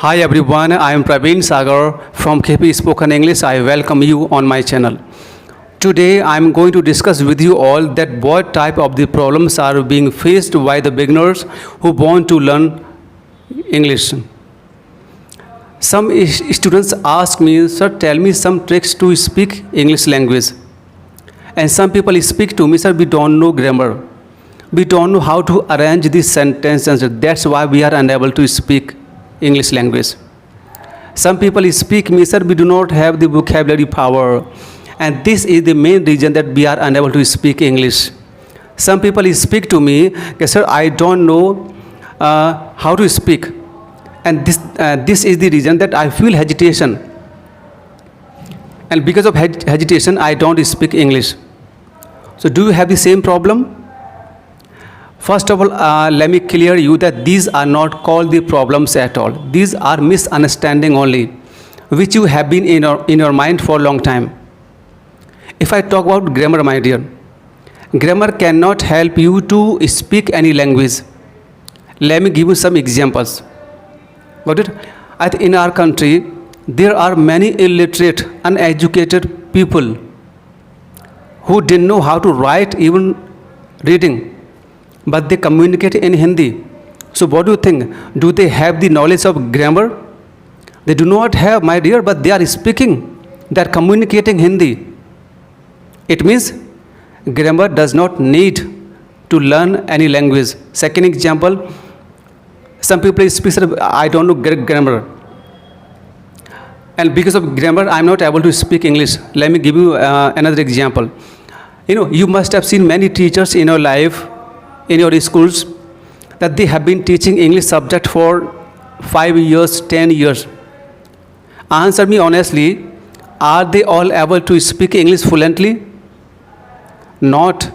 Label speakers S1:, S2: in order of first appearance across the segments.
S1: Hi everyone, I am Praveen Sagar from KP Spoken English. I welcome you on my channel. Today I am going to discuss with you all that what type of the problems are being faced by the beginners who want to learn English. Some students ask me, sir, tell me some tricks to speak English language. And some people speak to me, sir, we don't know grammar. We don't know how to arrange these sentences. That's why we are unable to speak English language. Some people speak me, sir, we do not have the vocabulary power. And this is the main reason that we are unable to speak English. Some people speak to me, okay, sir, I don't know how to speak. And this is the reason that I feel hesitation. And because of hesitation, I don't speak English. So do you have the same problem? First of all, let me clear you that these are not called the problems at all. These are misunderstanding only, which you have been in your mind for a long time. If I talk about grammar, my dear, grammar cannot help you to speak any language. Let me give you some examples. Got it? In our country, there are many illiterate, uneducated people who didn't know how to write, even reading. But they communicate in Hindi. So what do you think? Do they have the knowledge of grammar? They do not have, my dear, but they are speaking. They are communicating Hindi. It means grammar does not need to learn any language. Second example, some people speak, I don't know grammar. And because of grammar, I am not able to speak English. Let me give you another example. You must have seen many teachers in your life, in your schools, that they have been teaching English subject for 5 years, 10 years. Answer me honestly, are they all able to speak English fluently? Not.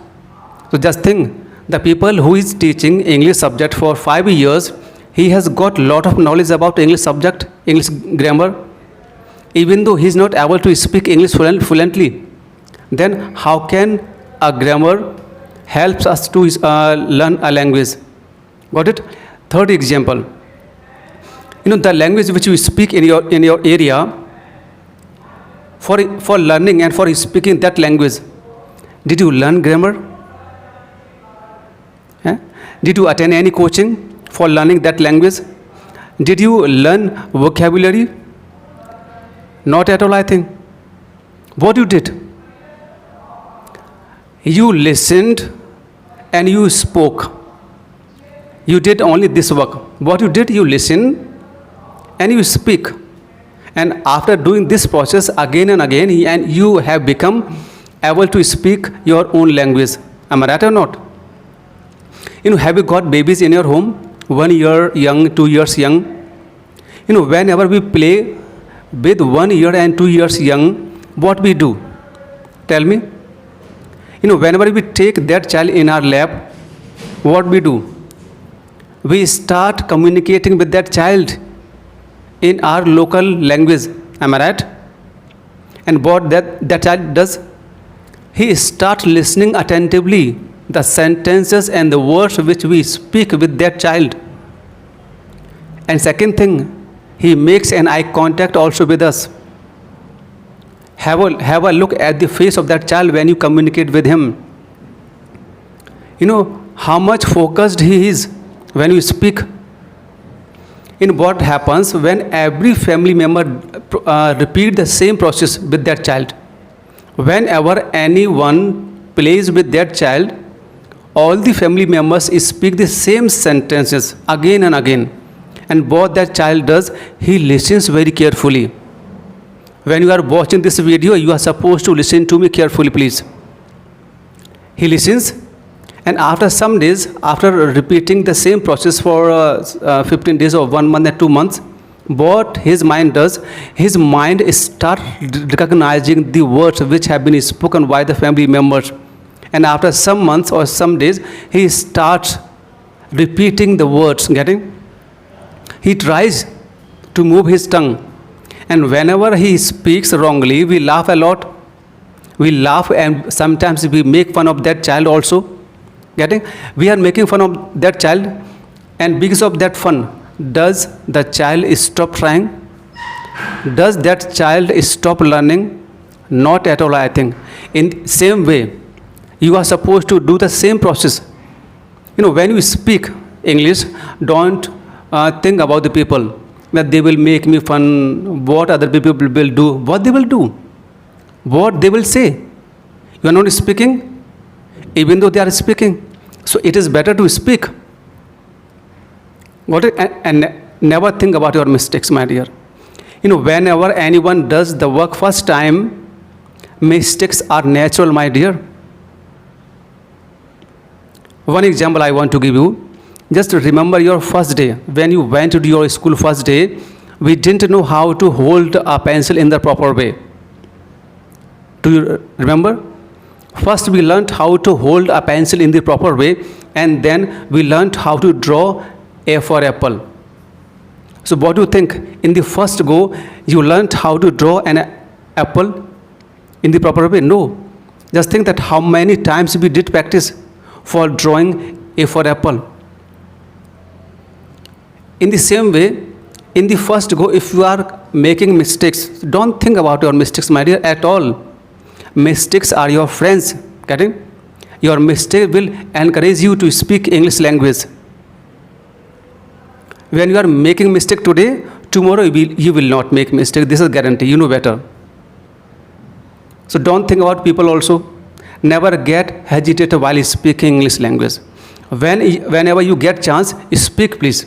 S1: So just think, the people who is teaching English subject for 5 years, he has got lot of knowledge about English subject, English grammar. Even though he is not able to speak English fluently, then how can a grammar helps us to learn a language? Got it? Third example, the language which you speak in your area, for learning and for speaking that language, did you learn grammar? Did you attend any coaching for learning that language? Did you learn vocabulary? Not at all, I think. What you did? You listened and you spoke. You did only this work. What you did, you listen and you speak. And after doing this process again and again, and you have become able to speak your own language. Am I right or not? Have you got babies in your home? 1 year young, 2 years young. Whenever we play with 1 year and 2 years young, what we do? Tell me. Whenever we take that child in our lap, what we do? We start communicating with that child in our local language. Am I right? And what that child does? He starts listening attentively the sentences and the words which we speak with that child. And second thing, he makes an eye contact also with us. Have a look at the face of that child when you communicate with him. How much focused he is when you speak. What happens when every family member repeat the same process with that child? Whenever anyone plays with that child, all the family members speak the same sentences again and again. And what that child does, he listens very carefully. When you are watching this video, you are supposed to listen to me carefully, please. He listens, and after some days, after repeating the same process for 15 days or 1 month and 2 months, what his mind does, his mind starts recognizing the words which have been spoken by the family members. And after some months or some days, he starts repeating the words, getting? He tries to move his tongue. And whenever he speaks wrongly, we laugh a lot. We laugh and sometimes we make fun of that child also. Getting? We are making fun of that child, and because of that fun, does the child stop trying? Does that child stop learning? Not at all, I think. In same way, you are supposed to do the same process. When you speak English, don't think about the people, that they will make me fun, what other people will do, what they will do, what they will say. You are not speaking, even though they are speaking. So it is better to speak. And never think about your mistakes, my dear. Whenever anyone does the work first time, mistakes are natural, my dear. One example I want to give you. Just remember your first day. When you went to your school first day, we didn't know how to hold a pencil in the proper way. Do you remember? First we learned how to hold a pencil in the proper way, and then we learned how to draw A for apple. So what do you think? In the first go, you learned how to draw an apple in the proper way? No. Just think that how many times we did practice for drawing A for apple. In the same way, in the first go, if you are making mistakes, don't think about your mistakes, my dear, at all. Mistakes are your friends. Getting? Your mistake will encourage you to speak English language. When you are making mistake today, tomorrow you will not make mistake. This is a guarantee. You know better. So don't think about people also. Never get hesitated while speaking English language. Whenever you get chance, speak, please.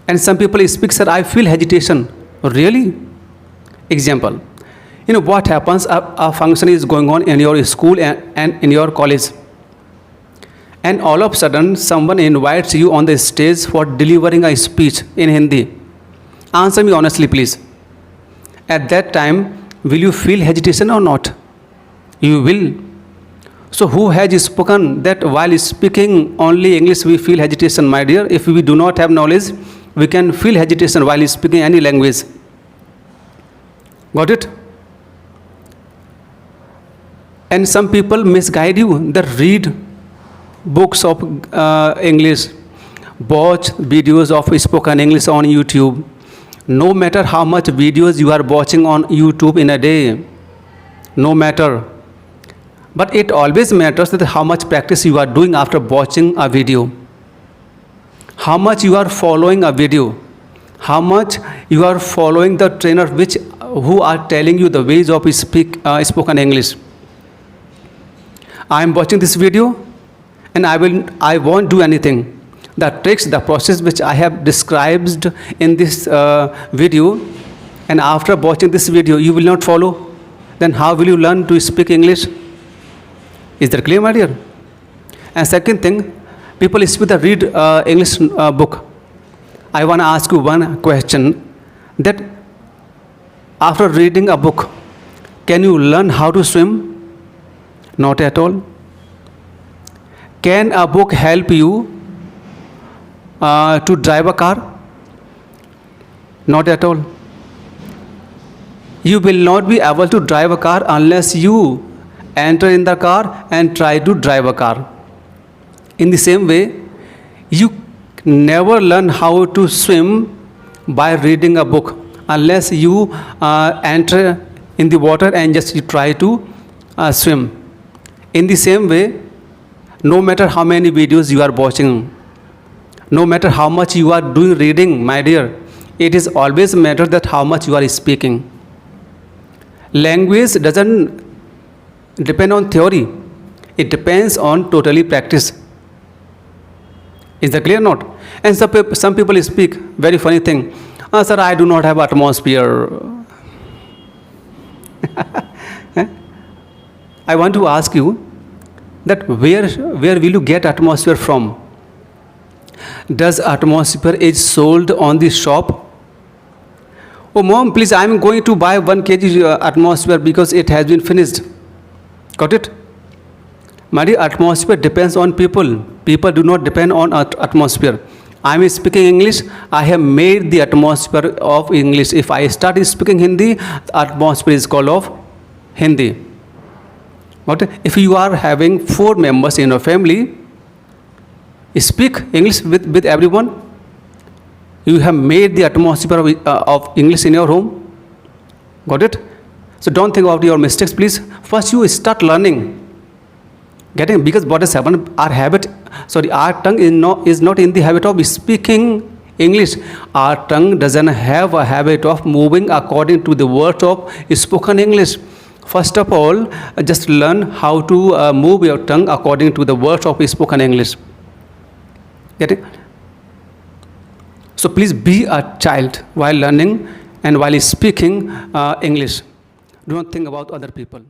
S1: And some people speak, sir, I feel hesitation. Really? Example. What happens, a function is going on in your school and in your college. And all of a sudden, someone invites you on the stage for delivering a speech in Hindi. Answer me honestly, please. At that time, will you feel hesitation or not? You will. So who has spoken that while speaking only English we feel hesitation, my dear? If we do not have knowledge, we can feel hesitation while speaking any language. Got it? And some people misguide you that read books of English, watch videos of spoken English on YouTube. No matter how much videos you are watching on YouTube in a day, no matter. But it always matters that how much practice you are doing after watching a video. How much you are following a video. How much you are following the trainer who are telling you the ways of spoken English. I am watching this video and I won't do anything. The tricks, the process which I have described in this video, and after watching this video you will not follow, then how will you learn to speak English? Is that clear, my dear? And second thing, people read English book. I want to ask you one question, that after reading a book, can you learn how to swim? Not at all. Can a book help you to drive a car? Not at all. You will not be able to drive a car unless you enter in the car and try to drive a car. In the same way, you never learn how to swim by reading a book unless you enter in the water and just you try to swim. In the same way, no matter how many videos you are watching, no matter how much you are doing reading, my dear, it is always matter that how much you are speaking. Language doesn't depend on theory. It depends on totally practice. Is that clear or not? And some people speak very funny thing. Sir, I do not have atmosphere. I want to ask you that where will you get atmosphere from? Does atmosphere is sold on the shop? Oh mom, please, I am going to buy 1 kg atmosphere because it has been finished. Got it? My dear, atmosphere depends on people. People do not depend on atmosphere. I am speaking English, I have made the atmosphere of English. If I start speaking Hindi, the atmosphere is called of Hindi. What? If you are having 4 members in your family, speak English with everyone. You have made the atmosphere of English in your home. Got it? So don't think about your mistakes, please. First, you start learning. Getting, because what has happened, our tongue is not in the habit of speaking English. Our tongue doesn't have a habit of moving according to the words of spoken English. First of all, just learn how to move your tongue according to the words of spoken English. Getting? So please be a child while learning and while speaking English. Do not think about other people.